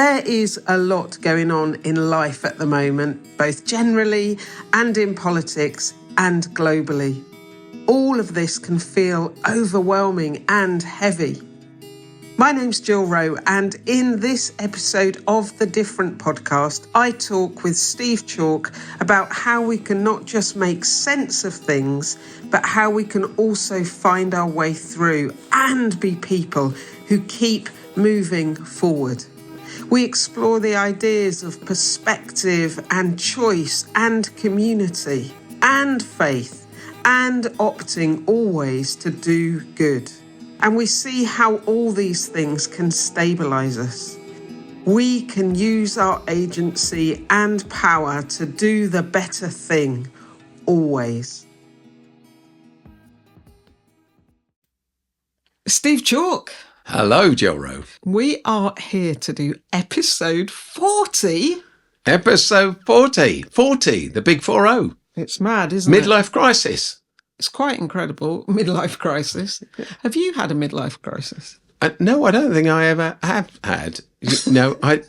There is a lot going on in life at the moment, both generally and in politics and globally. All of this can feel overwhelming and heavy. My name's Jill Rowe, and in this episode of the Different podcast, I talk with Steve Chalke about how we can not just make sense of things, but how we can also find our way through and be people who keep moving forward. We explore the ideas of perspective and choice and community and faith and opting always to do good. And we see how all these things can stabilise us. We can use our agency and power to do the better thing, always. Steve Chalke. Hello, Jill Rowe. We are here to do episode 40. Episode 40. 40, the big 40. It's mad, isn't it? Midlife crisis. It's quite incredible, midlife crisis. Have you had a midlife crisis? No, I don't think I ever have had. No, do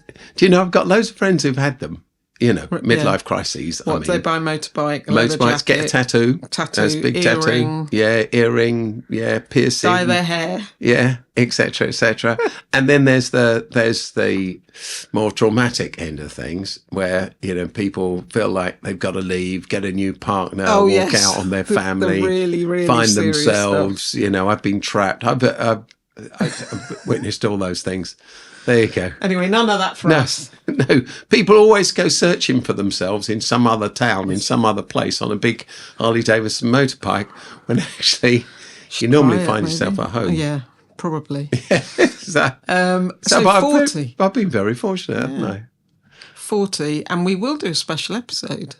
you know, I've got loads of friends who've had them. You know, midlife crises. What, they buy a motorbike, a motorbikes, jacket, get a tattoo. That's big earring, tattoo. Yeah, earring, yeah, piercing. Dye their hair. Yeah, etc., etc. And then there's the more traumatic end of things where, you know, people feel like they've got to leave, get a new partner, walk out on their family, the really, really find serious themselves. stuff. You know, I've been trapped. I've witnessed all those things. There you go. Anyway, none of that for us. No, people always go searching for themselves in some other town, in some other place on a big Harley Davidson motorbike when actually you normally find yourself at home. Yeah, probably. So 40. I've been very fortunate, haven't I? 40, and we will do a special episode.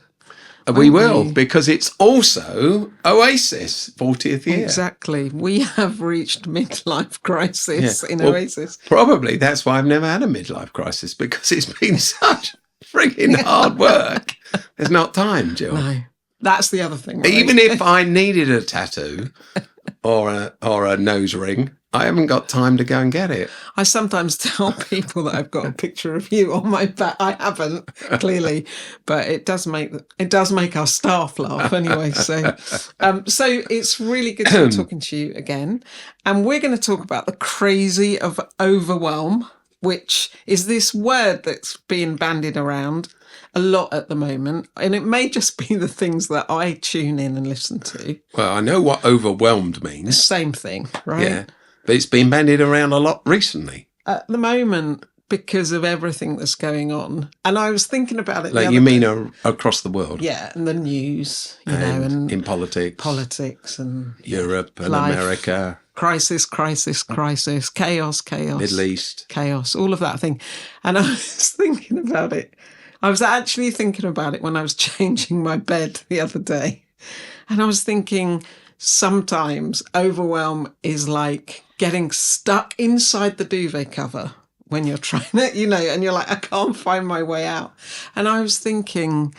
We will, because it's also Oasis, 40th year. Exactly. We have reached midlife crisis in Oasis. Probably that's why I've never had a midlife crisis, because it's been such frigging hard work. There's not time, Jill. No, that's the other thing. Right? Even if I needed a tattoo or a nose ring, I haven't got time to go and get it. I sometimes tell people that I've got a picture of you on my back. I haven't, clearly, but it does make our staff laugh anyway. So it's really good to be talking to you again. And we're going to talk about the crazy of overwhelm, which is this word that's being bandied around a lot at the moment. And it may just be the things that I tune in and listen to. Well, I know what overwhelmed means. The same thing, right? Yeah. But it's been bandied around a lot recently. At the moment, because of everything that's going on. And I was thinking about it. Like you mean across the world? Yeah, and the news, and in politics. Politics and Europe and life, America. Crisis, chaos. Middle East. Chaos, all of that thing. And I was thinking about it. I was actually thinking about it when I was changing my bed the other day. And I was thinking, sometimes overwhelm is like getting stuck inside the duvet cover when you're trying to, and you're like, I can't find my way out. And I was thinking,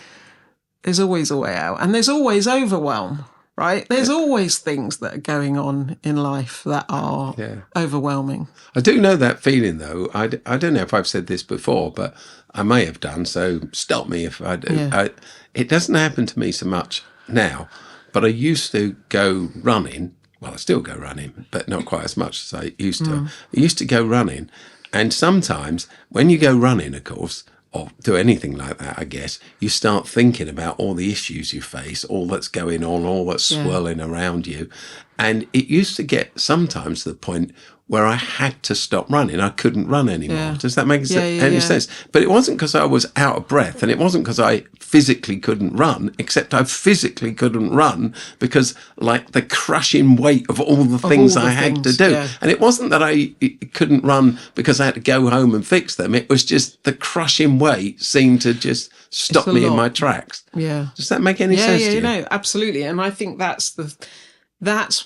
there's always a way out. And there's always overwhelm, right? There's always things that are going on in life that are overwhelming. I do know that feeling, though. I don't know if I've said this before, but I may have done, so stop me if I do. Yeah. It doesn't happen to me so much now, but I used to go running. Well, I still go running, but not quite as much as I used to. I used to go running, and sometimes when you go running, of course, or do anything like that, I guess, you start thinking about all the issues you face, all that's going on, all that's swirling around you. And it used to get sometimes to the point where I had to stop running. I couldn't run anymore. Yeah. Does that make any sense? But it wasn't because I was out of breath, and it wasn't because I physically couldn't run, except I physically couldn't run because, like, the crushing weight of all the things I had to do. Yeah. And it wasn't that I couldn't run because I had to go home and fix them. It was just the crushing weight seemed to just stop me in my tracks. Yeah. Does that make any sense to you? Yeah, absolutely. And I think that's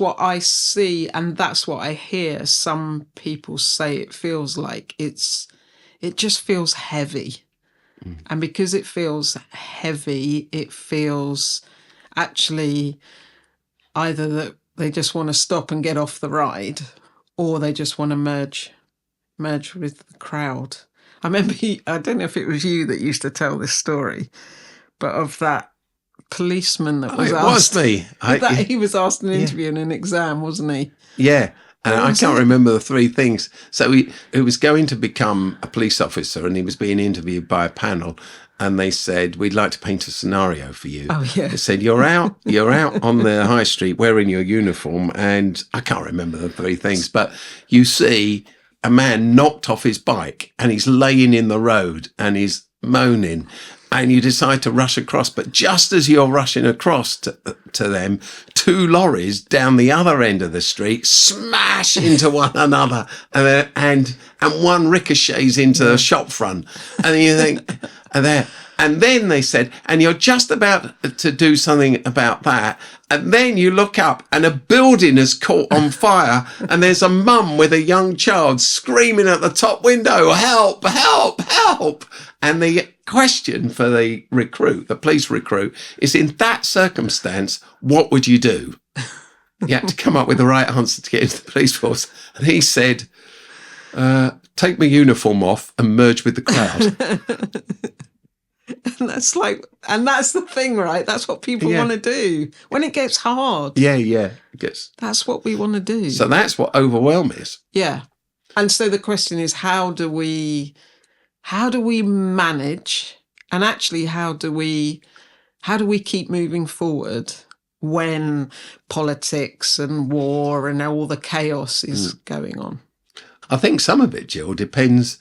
what I see, and that's what I hear some people say. It feels like it just feels heavy. And because it feels heavy, it feels actually either that they just want to stop and get off the ride, or they just want to merge with the crowd. I remember, I don't know if it was you that used to tell this story, but of that policeman that was asked. It was me. He was asked an interview in an exam, wasn't he? Yeah. And I can't remember the three things. So he was going to become a police officer, and he was being interviewed by a panel, and they said, "We'd like to paint a scenario for you." Oh, yeah. They said, you're out on the high street wearing your uniform, and I can't remember the three things, but you see a man knocked off his bike, and he's laying in the road, and he's moaning, and you decide to rush across. But just as you're rushing across to them, two lorries down the other end of the street smash into one another, and one ricochets into the shop front. And you think, and then they said, and you're just about to do something about that, and then you look up and a building has caught on fire, and there's a mum with a young child screaming at the top window, "Help, help, help." And the question for the police recruit, is, in that circumstance, what would you do? You had to come up with the right answer to get into the police force. And he said, take my uniform off and merge with the crowd. And that's the thing, right? That's what people want to do when it gets hard. Yeah. That's what we want to do. So that's what Overwhelm is. Yeah. And so the question is, how do we manage, and actually how do we keep moving forward when politics and war and all the chaos is going on? I think some of it, Jill, depends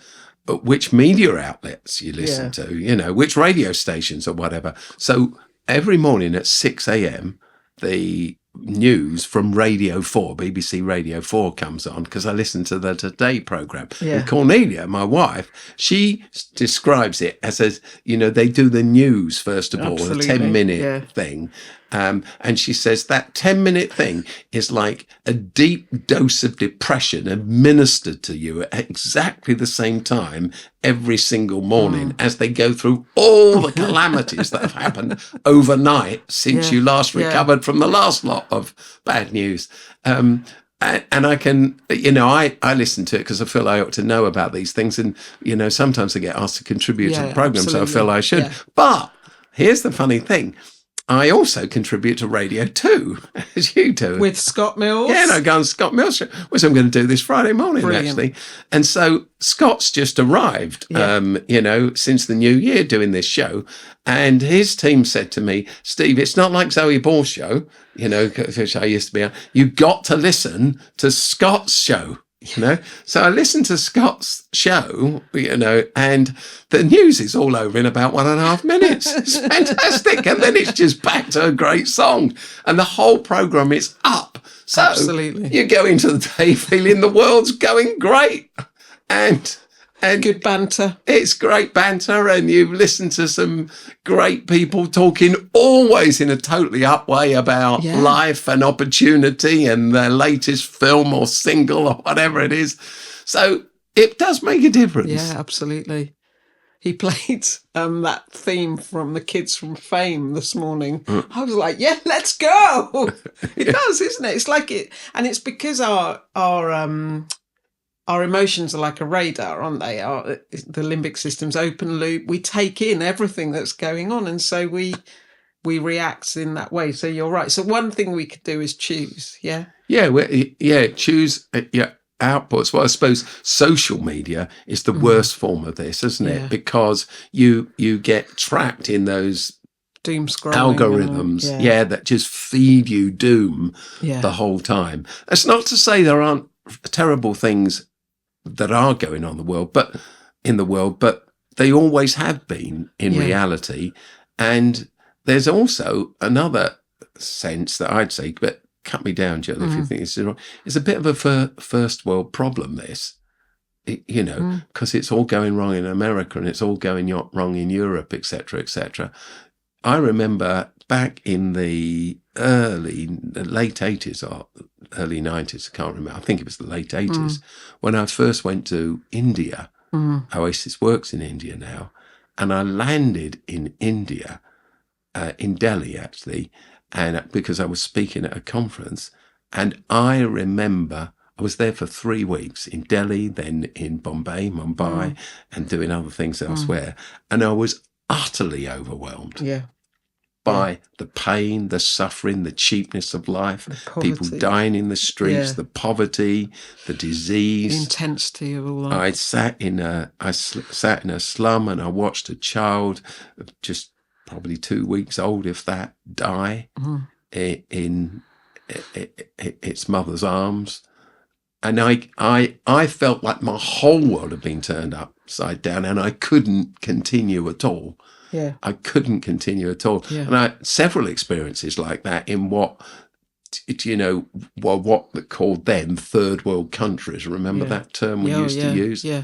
which media outlets you listen to, which radio stations or whatever. So every morning at 6 a.m, the news from Radio 4, BBC Radio 4 comes on, because I listen to the Today programme. Yeah. And Cornelia, my wife, she describes it as they do the news first of all, a 10-minute thing. And she says that 10-minute thing is like a deep dose of depression administered to you at exactly the same time every single morning as they go through all the calamities that have happened overnight since you last recovered from the last lot of bad news. And I can, I listen to it because I feel I ought to know about these things. And, sometimes I get asked to contribute to the programme, so I feel I should. Yeah. But here's the funny thing. I also contribute to Radio 2, as you do. With Scott Mills? Yeah, I go on Scott Mills' show, which I'm going to do this Friday morning, actually. And so Scott's just arrived, since the new year doing this show. And his team said to me, "Steve, it's not like Zoe Ball's show, which I used to be on. You got to listen to Scott's show." So I listened to Scott's show, and the news is all over in about 1.5 minutes. It's fantastic. And then it's just back to a great song. And the whole programme is up. So absolutely. You go into the day feeling the world's going great. And good banter. It's great banter, and you listen to some great people talking always in a totally up way about life and opportunity and their latest film or single or whatever it is. So it does make a difference. Yeah, absolutely. He played that theme from the Kids from Fame this morning. I was like, yeah, let's go. It does, isn't it? It's like it, and it's because our emotions are like a radar, aren't they? The limbic system's open loop. We take in everything that's going on, and so we react in that way. So you're right. So one thing we could do is choose. Yeah. Yeah. Choose outputs. Well, I suppose social media is the worst form of this, isn't it? Because you get trapped in those doom scrolling algorithms, that just feed you doom the whole time. That's not to say there aren't terrible things that are going on in the world, but they always have been in reality. And there's also another sense that I'd say, but cut me down, Jill, if you think this is wrong. It's a bit of a first world problem, this, because it's all going wrong in America and it's all going wrong in Europe, etc., etc. I remember back in the late 80s or early 90s, I can't remember, I think it was the late 80s, when I first went to India. Oasis works in India now, and I landed in India, in Delhi actually, and because I was speaking at a conference, and I remember I was there for 3 weeks in Delhi, then in Mumbai, and doing other things elsewhere. And I was utterly overwhelmed by the pain, the suffering, the cheapness of life, people dying in the streets, the poverty, the disease, the intensity of all that. I sat in a slum, and I watched a child, just probably 2 weeks old, if that, die in its mother's arms. And I felt like my whole world had been turned upside down, and I couldn't continue at all. Yeah. I couldn't continue at all. Yeah. And I had several experiences like that in what they called then third world countries. Remember that term we used to use? Yeah.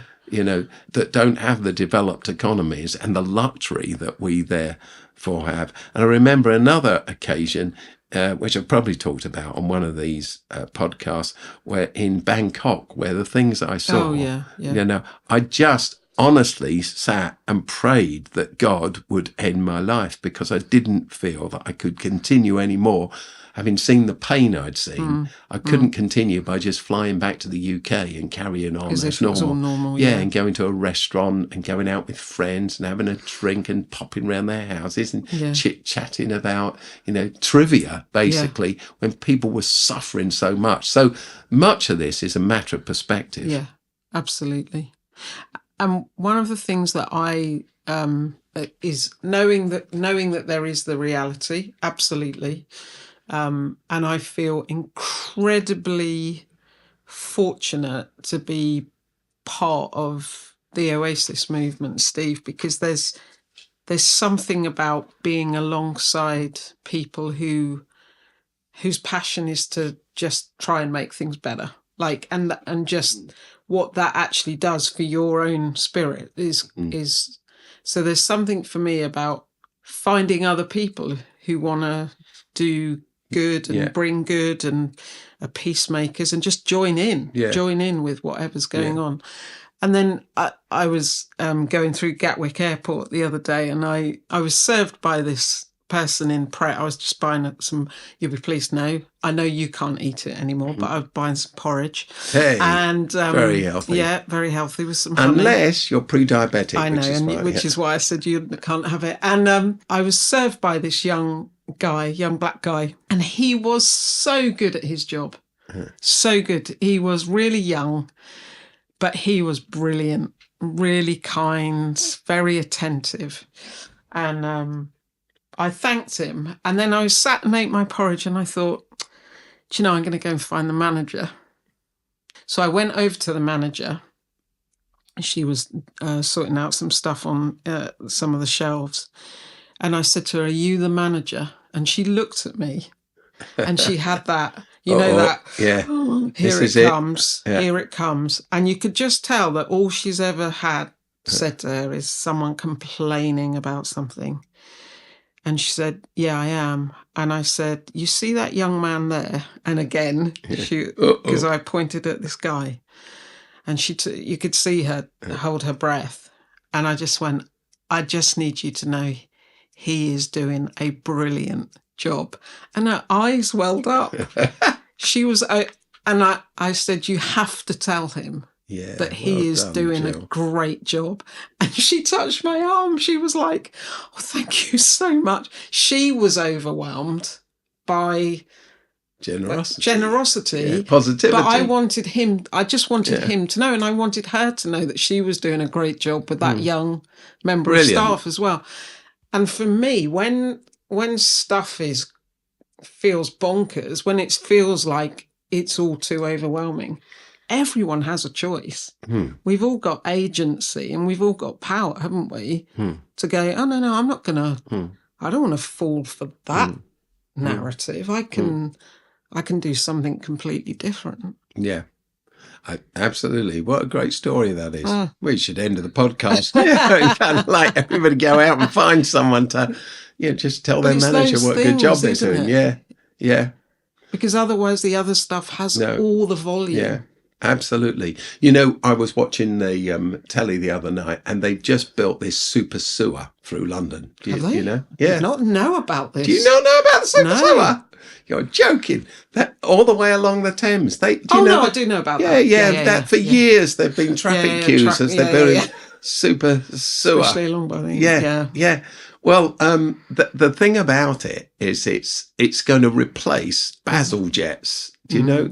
That don't have the developed economies and the luxury that we therefore have. And I remember another occasion, which I've probably talked about on one of these podcasts, where in Bangkok, where the things I saw, I just honestly sat and prayed that God would end my life, because I didn't feel that I could continue anymore. Having seen the pain I'd seen, I couldn't continue by just flying back to the UK and carrying on as normal. It was all normal. And going to a restaurant and going out with friends and having a drink and popping around their houses and chit-chatting about, trivia, basically, when people were suffering so much. So much of this is a matter of perspective. Yeah, absolutely. And one of the things that I is knowing that there is the reality, absolutely. And I feel incredibly fortunate to be part of the Oasis movement, Steve, because there's something about being alongside people whose passion is to just try and make things better. And just what that actually does for your own spirit is so there's something for me about finding other people who want to do good and bring good and are peacemakers and just join in with whatever's going on. And then I was going through Gatwick Airport the other day, and I was served by this person in Pret. I was just buying some, you'll be pleased to know, I know you can't eat it anymore, but I was buying some porridge. Hey, and very healthy. Yeah, very healthy with some honey. Unless you're pre-diabetic. I know, which is why I said you can't have it. And I was served by this young black guy, and he was so good at his job. So good. He was really young, but he was brilliant, really kind, very attentive. And I thanked him, and then I was sat and ate my porridge, and I thought, do you know, I'm going to go and find the manager. So I went over to the manager. She was sorting out some stuff on some of the shelves. And I said to her, are you the manager? And she looked at me, and she had that, here it comes, here it comes. And you could just tell that all she's ever had said to her is someone complaining about something. And she said, yeah, I am. And I said, you see that young man there? And again, because I pointed at this guy, and you could see her hold her breath. And I just went, I just need you to know he is doing a brilliant job. And her eyes welled up. She was, and I said, you have to tell him that he is doing a great job. And she touched my arm. She was like, oh, thank you so much. She was overwhelmed by generosity, positivity. But I just wanted him to know, and I wanted her to know that she was doing a great job with that young member of staff as well. And for me, when stuff feels bonkers, when it feels like it's all too overwhelming, everyone has a choice. We've all got agency, and we've all got power, haven't we? To go, oh, no, I'm not going to, I don't want to fall for that narrative. I can do something completely different. Yeah. Absolutely. What a great story that is. We should end the podcast. Kind of like everybody go out and find someone to, just tell their manager what a good job they're doing. Yeah. Because otherwise the other stuff has all the volume. Absolutely. You know, I was watching the telly the other night, and they've just built this super sewer through London. Do you know? Yeah. Did not know about this. Do you not know about the super sewer? You're joking. That all the way along the Thames. Do you know? No, I do know about that. Yeah. For years there've been traffic queues as they're building super sewer. Especially along by the Yeah. Well, the thing about it is it's going to replace Basel jets. Do you know?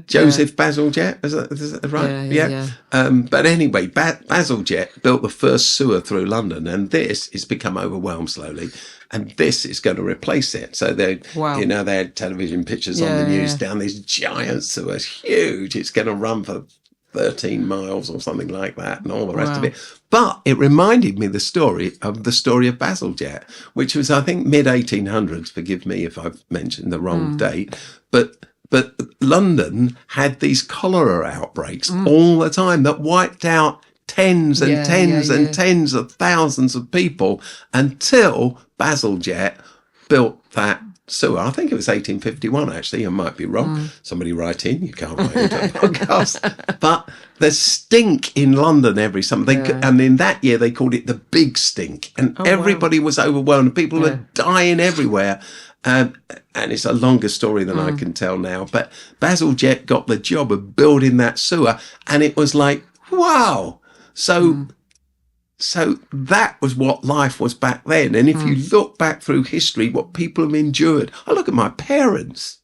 Joseph Bazalgette, is that right? Yeah. But anyway, Bazalgette built the first sewer through London, and this has become Overwhelm slowly, and this is going to replace it. So they had television pictures on the news down this giant sewer, huge. It's going to run for 13 miles or something like that, and all the rest of it. But it reminded me the story of Bazalgette, which was, I think, mid-1800s. Forgive me if I've mentioned the wrong date, but London had these cholera outbreaks all the time that wiped out tens and tens of thousands of people until Bazalgette built that sewer. I think it was 1851, actually. I might be wrong. Somebody write in. You can't write into a podcast. But the stink in London every summer. And in that year, they called it the big stink. And everybody was overwhelmed. People were dying everywhere. And it's a longer story than I can tell now. But Bazalgette got the job of building that sewer. And it was like, wow. So that was what life was back then. And if you look back through history, what people have endured, I look at my parents,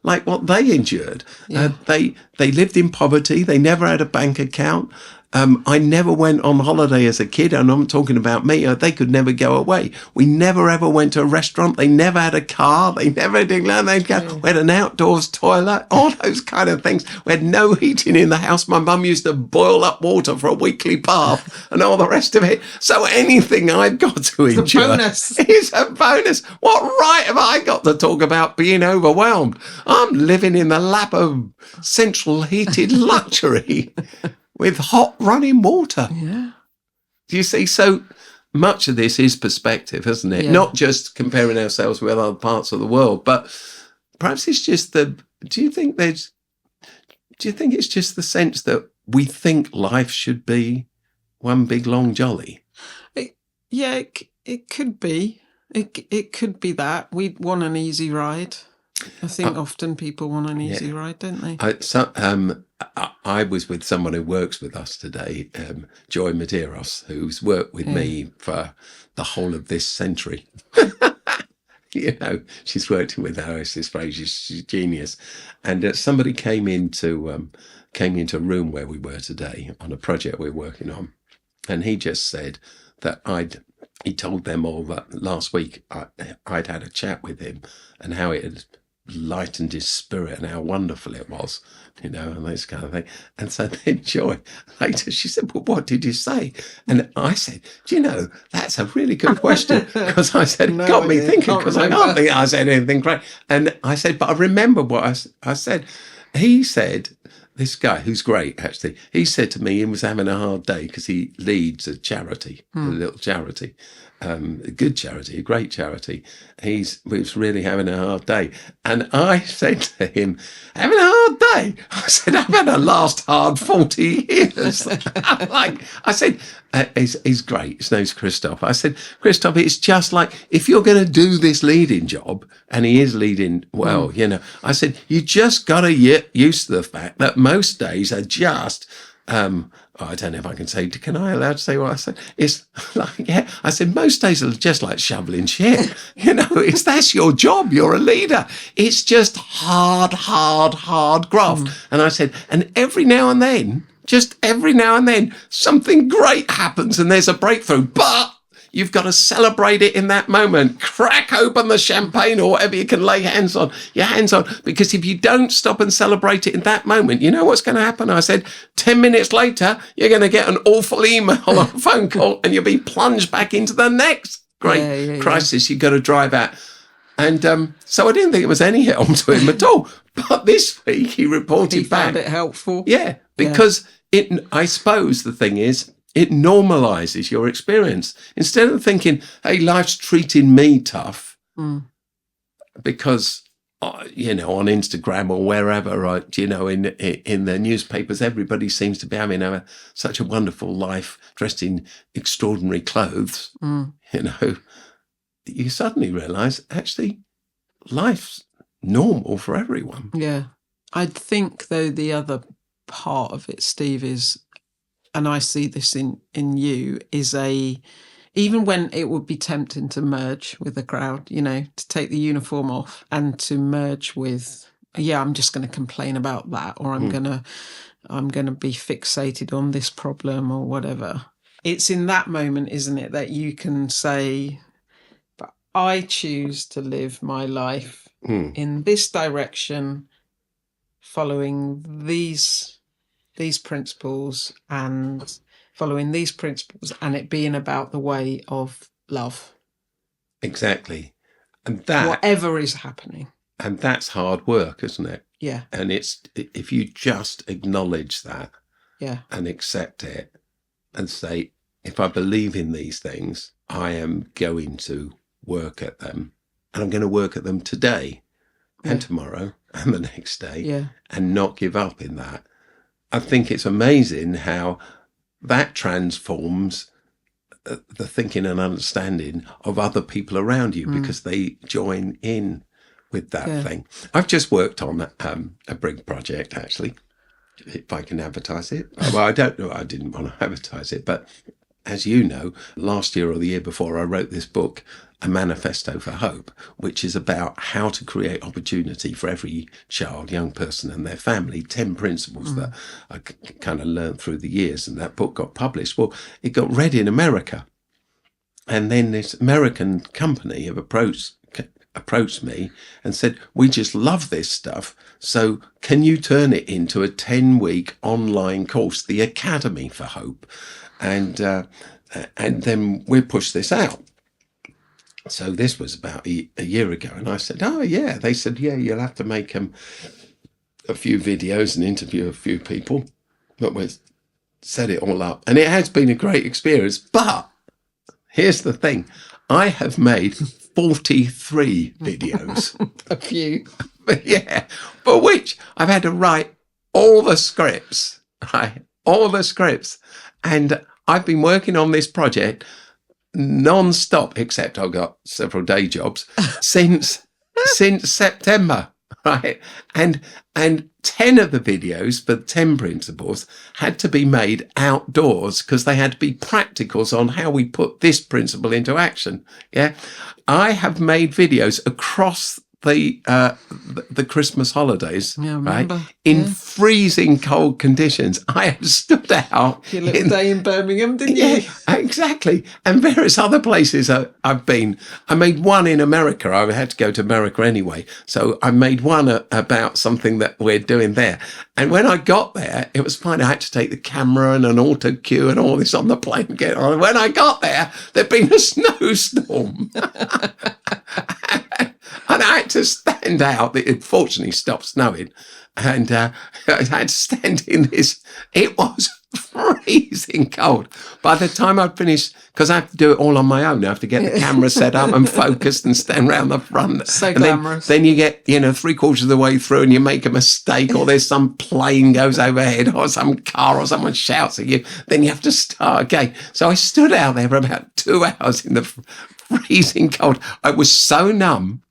like what they endured. They lived in poverty. They never had a bank account. I never went on holiday as a kid, and I'm talking about me. They could never go away. We never ever went to a restaurant. They never had a car. They never did. We had an outdoors toilet, all those kind of things. We had no heating in the house. My mum used to boil up water for a weekly bath and all the rest of it. So anything I've got to enjoy is a bonus. What right have I got to talk about being overwhelmed? I'm living in the lap of central heated luxury. With hot running water. Yeah. Do you see? So much of this is perspective, isn't it? Yeah. Not just comparing ourselves with other parts of the world, but perhaps it's just do you think it's just the sense that we think life should be one big long jolly? It could be. It could be that. We want an easy ride. I think often people want an easy ride, don't they? I was with someone who works with us today, Joy Medeiros, who's worked with me for the whole of this century. She's worked with Oasis for ages. She's a genius. And somebody came into a room where we were today on a project we're working on, and he just said that he told them all that last week I'd had a chat with him and how it had lightened his spirit and how wonderful it was, and this kind of thing. And so then Joy, later, she said, well, what did you say? And I said, that's a really good question, because I said, it got me thinking, because I can't think I said anything great. And I said, but I remember what I said. He said, this guy, who's great, actually, he said to me he was having a hard day because he leads a charity, a little charity, a good charity, a great charity. He was really having a hard day. And I said to him, having a hard day? I said, I've had a last hard 40 years. I said, he's great. His name's Christoph. I said, Christoph, it's just like, if you're going to do this leading job, and he is leading well, I said, you just got to get used to the fact that most days are just, I don't know if I can say, allowed to say what I said? It's like, I said, most days are just like shoveling shit. That's your job. You're a leader. It's just hard graft. And I said, and every now and then, something great happens and there's a breakthrough. But you've got to celebrate it in that moment. Crack open the champagne or whatever you can lay your hands on. Because if you don't stop and celebrate it in that moment, you know what's going to happen? I said, 10 minutes later, you're going to get an awful email or a phone call and you'll be plunged back into the next great crisis you've got to drive at. And so I didn't think it was any help to him at all. But this week he reported back. He found it helpful. Yeah, because I suppose the thing is, it normalizes your experience. Instead of thinking, hey, life's treating me tough because on Instagram or wherever, right? In the newspapers, everybody seems to be having such a wonderful life, dressed in extraordinary clothes. You suddenly realise, actually, life's normal for everyone. Yeah. I think, though, the other part of it, Steve, is, and I see this in you, is even when it would be tempting to merge with the crowd, to take the uniform off and to merge with, I'm just going to complain about that, or I'm going to be fixated on this problem or whatever. It's in that moment, isn't it, that you can say, but I choose to live my life in this direction, following these principles and following these principles, and it being about the way of love. Exactly. And that, whatever is happening. And that's hard work, isn't it? Yeah. And it's, if you just acknowledge that and accept it and say, if I believe in these things, I am going to work at them, and I'm going to work at them today and tomorrow and the next day and not give up in that. I think it's amazing how that transforms the thinking and understanding of other people around you, because they join in with that thing. I've just worked on a big project, actually, if I can advertise it. Well, I don't know. I didn't want to advertise it, but as you know, last year or the year before, I wrote this book, A Manifesto for Hope, which is about how to create opportunity for every child, young person and their family, 10 principles that I kind of learned through the years. And that book got published. Well, it got read in America. And then this American company have approached me and said, we just love this stuff. So can you turn it into a 10-week online course, the Academy for Hope? And then we push this out. So this was about a year ago. And I said, oh, yeah. They said, yeah, you'll have to make a few videos and interview a few people. But we set it all up. And it has been a great experience. But here's the thing. I have made 43 videos. A few. Yeah. For which I've had to write all the scripts. Right? All the scripts. And I've been working on this project non-stop, except I've got several day jobs, since September, right? And 10 of the videos for 10 principles had to be made outdoors because they had to be practicals on how we put this principle into action. Yeah. I have made videos across the Christmas holidays, right? In freezing cold conditions. I have stood out. Your little day in Birmingham, didn't you? Exactly. And various other places I've been. I made one in America. I had to go to America anyway. So I made one about something that we're doing there. And when I got there, it was fine. I had to take the camera and an auto cue and all this on the plane. And when I got there, there'd been a snowstorm. And I had to stand out. It fortunately stopped snowing. And I had to stand in this. It was freezing cold. By the time I'd finished, because I have to do it all on my own. I have to get the camera set up and focused and stand around the front. So and glamorous. Then you get, 3/4 of the way through and you make a mistake, or there's some plane goes overhead or some car or someone shouts at you. Then you have to start again. So I stood out there for about 2 hours in the freezing cold. I was so numb.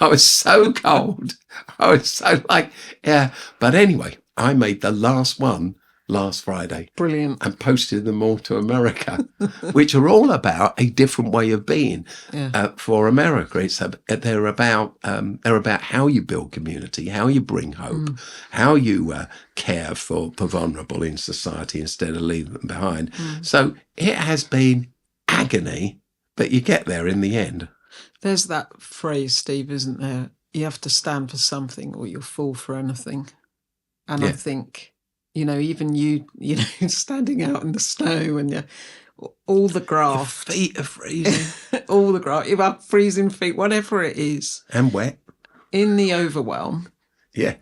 I was so cold. I was so But anyway, I made the last one last Friday. Brilliant. And posted them all to America, which are all about a different way of being for America. They're about how you build community, how you bring hope, how you care for the vulnerable in society instead of leaving them behind. So it has been agony, but you get there in the end. There's that phrase, Steve, isn't there? You have to stand for something or you'll fall for anything. And I think, even you standing out in the snow and all the graft. Your feet are freezing. All the graft. You have freezing feet, whatever it is. And wet. In the overwhelm. Yeah.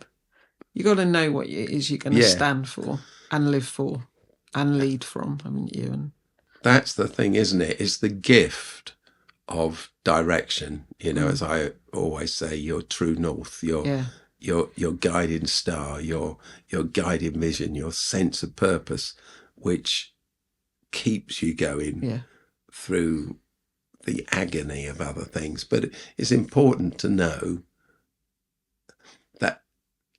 You got to know what it is you're going to stand for and live for and lead from, haven't you? And that's the thing, isn't it? It's the gift of direction. You know, as I always say, your true north, your guiding star, your guiding vision, your sense of purpose, which keeps you going through the agony of other things. But it's important to know that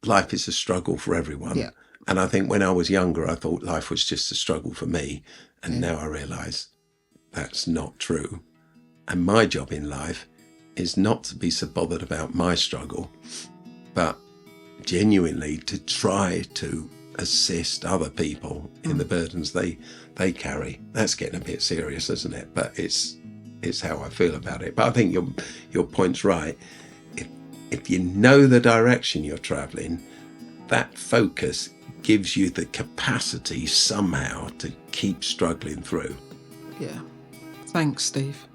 life is a struggle for everyone. Yeah. And I think when I was younger, I thought life was just a struggle for me. And now I realise that's not true. And my job in life is not to be so bothered about my struggle, but genuinely to try to assist other people in the burdens they carry. That's getting a bit serious, isn't it? But it's how I feel about it. But I think your point's right. If you know the direction you're travelling, that focus gives you the capacity somehow to keep struggling through. Yeah. Thanks, Steve.